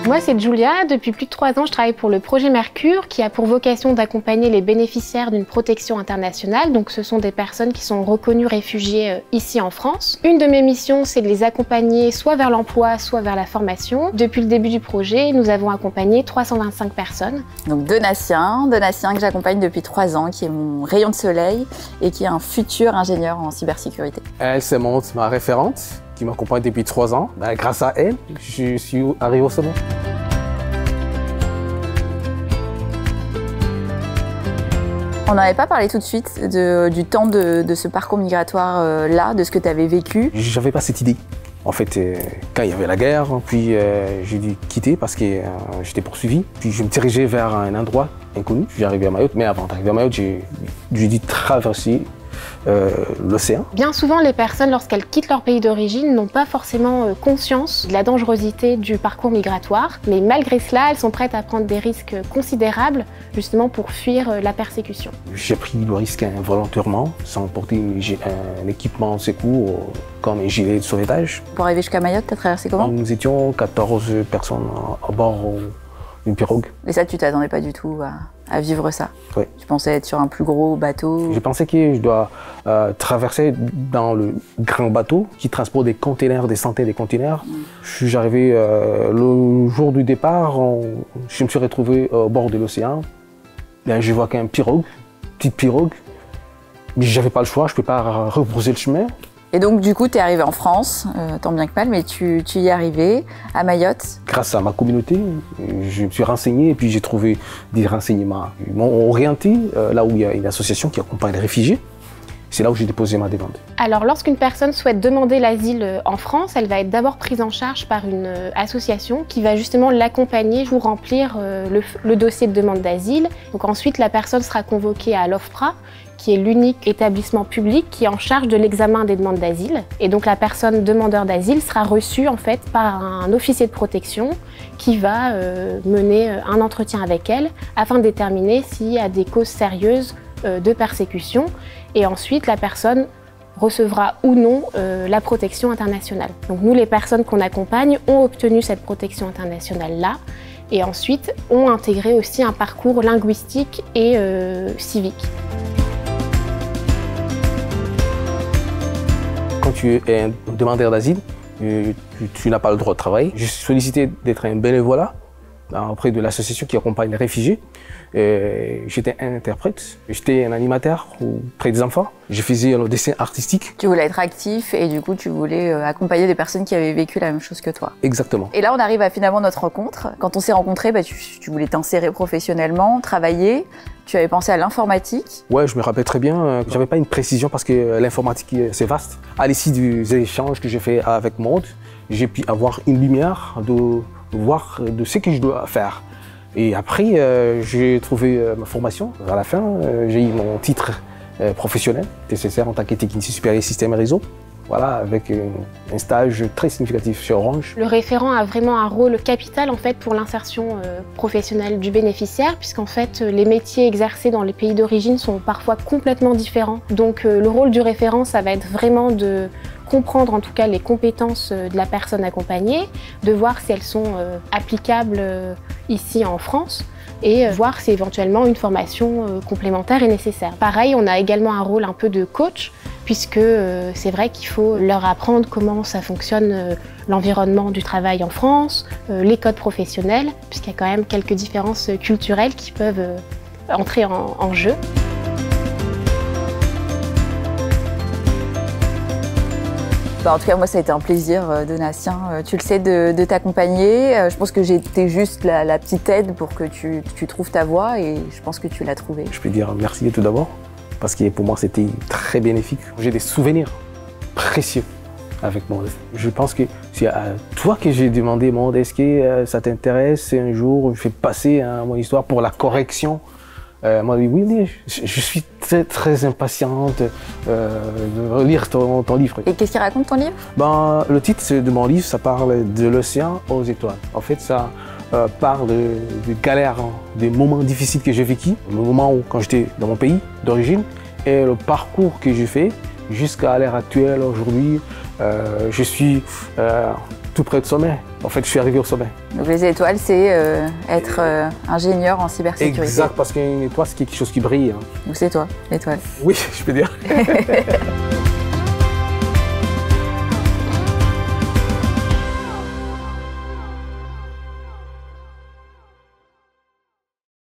Moi, c'est Julia. Depuis plus de 3 ans, je travaille pour le projet Mercure, qui a pour vocation d'accompagner les bénéficiaires d'une protection internationale. Donc, ce sont des personnes qui sont reconnues réfugiées ici en France. Une de mes missions, c'est de les accompagner soit vers l'emploi, soit vers la formation. Depuis le début du projet, nous avons accompagné 325 personnes. Donc, Donatien que j'accompagne depuis 3 ans, qui est mon rayon de soleil et qui est un futur ingénieur en cybersécurité. Elle, c'est ma référente, qui m'accompagne depuis 3 ans. Grâce à elle, je suis arrivé au sommet. On n'avait pas parlé tout de suite du temps de ce parcours migratoire-là, de ce que tu avais vécu. J'avais pas cette idée. En fait, quand il y avait la guerre, puis j'ai dû quitter parce que j'étais poursuivi. Puis je me dirigeais vers un endroit inconnu. Je suis arrivé à Mayotte, mais avant d'arriver à Mayotte, j'ai dû traverser l'océan. Bien souvent, les personnes, lorsqu'elles quittent leur pays d'origine, n'ont pas forcément conscience de la dangerosité du parcours migratoire, mais malgré cela, elles sont prêtes à prendre des risques considérables, justement pour fuir la persécution. J'ai pris le risque involontairement, sans porter un équipement de secours, comme un gilet de sauvetage. Pour arriver jusqu'à Mayotte, tu as traversé comment? Nous étions 14 personnes à bord d'une pirogue. Et ça, tu t'attendais pas du tout à vivre ça? Oui. Tu pensais être sur un plus gros bateau? Je pensais que je dois traverser dans le grand bateau qui transporte des containers, des centaines de containers. Je suis arrivé le jour du départ, je me suis retrouvé au bord de l'océan. Là, je vois qu'un pirogue, petite pirogue, mais j'avais pas le choix, je ne peux pas rebrousser le chemin. Et donc, du coup, tu es arrivé en France, tant bien que mal, mais tu y es arrivé à Mayotte. Grâce à ma communauté, je me suis renseigné et puis j'ai trouvé des renseignements. Ils m'ont orienté là où il y a une association qui accompagne les réfugiés. C'est là où j'ai déposé ma demande. Alors, lorsqu'une personne souhaite demander l'asile en France, elle va être d'abord prise en charge par une association qui va justement l'accompagner pour remplir le dossier de demande d'asile. Donc ensuite, la personne sera convoquée à l'OFPRA, qui est l'unique établissement public qui est en charge de l'examen des demandes d'asile. Et donc la personne demandeur d'asile sera reçue en fait par un officier de protection qui va mener un entretien avec elle afin de déterminer s'il y a des causes sérieuses de persécution. Et ensuite, la personne recevra ou non la protection internationale. Donc nous, les personnes qu'on accompagne, ont obtenu cette protection internationale-là et ensuite ont intégré aussi un parcours linguistique et civique. Quand tu es un demandeur d'asile, tu n'as pas le droit de travailler. J'ai sollicité d'être un bénévolat auprès de l'association qui accompagne les réfugiés. J'étais un interprète, j'étais un animateur auprès des enfants. Je faisais le dessin artistique. Tu voulais être actif et du coup tu voulais accompagner des personnes qui avaient vécu la même chose que toi. Exactement. Et là on arrive à finalement notre rencontre. Quand on s'est rencontrés, tu voulais t'insérer professionnellement, travailler. Tu avais pensé à l'informatique. Ouais, je me rappelle très bien. J'avais pas une précision parce que l'informatique c'est vaste. À l'issue des échanges que j'ai fait avec Maud, j'ai pu avoir une lumière de voir de ce que je dois faire. Et après, j'ai trouvé ma formation. À la fin, j'ai eu mon titre professionnel, TCCR en tant que technicien supérieur système et réseau. Voilà, avec un stage très significatif chez Orange. Le référent a vraiment un rôle capital en fait pour l'insertion professionnelle du bénéficiaire, puisqu'en fait les métiers exercés dans les pays d'origine sont parfois complètement différents. Donc le rôle du référent, ça va être vraiment de comprendre en tout cas les compétences de la personne accompagnée, de voir si elles sont applicables ici en France et voir si éventuellement une formation complémentaire est nécessaire. Pareil, on a également un rôle un peu de coach, puisque c'est vrai qu'il faut leur apprendre comment ça fonctionne l'environnement du travail en France, les codes professionnels, puisqu'il y a quand même quelques différences culturelles qui peuvent entrer en jeu. En tout cas, moi, ça a été un plaisir, Donatien, tu le sais, de t'accompagner. Je pense que j'ai été juste la petite aide pour que tu trouves ta voie et je pense que tu l'as trouvée. Je peux dire merci tout d'abord, parce que pour moi, c'était très bénéfique. J'ai des souvenirs précieux avec Maud. Je pense que c'est à toi que j'ai demandé, Maud, est-ce que ça t'intéresse un jour, je fais passer mon histoire pour la correction. Moi, oui, je suis très impatiente de lire ton livre. Et qu'est-ce qu'il raconte ton livre? Le titre de mon livre, ça parle de l'océan aux étoiles. En fait, ça parle des galères, des moments difficiles que j'ai vécu, le moment où, quand j'étais dans mon pays d'origine, et le parcours que j'ai fait jusqu'à l'heure actuelle. Aujourd'hui, je suis tout près de sommet. En fait, je suis arrivé au sommet. Donc les étoiles, c'est être ingénieur en cybersécurité. Exact, parce qu'une étoile, c'est quelque chose qui brille. Hein. Donc c'est toi, l'étoile. Oui, je peux dire.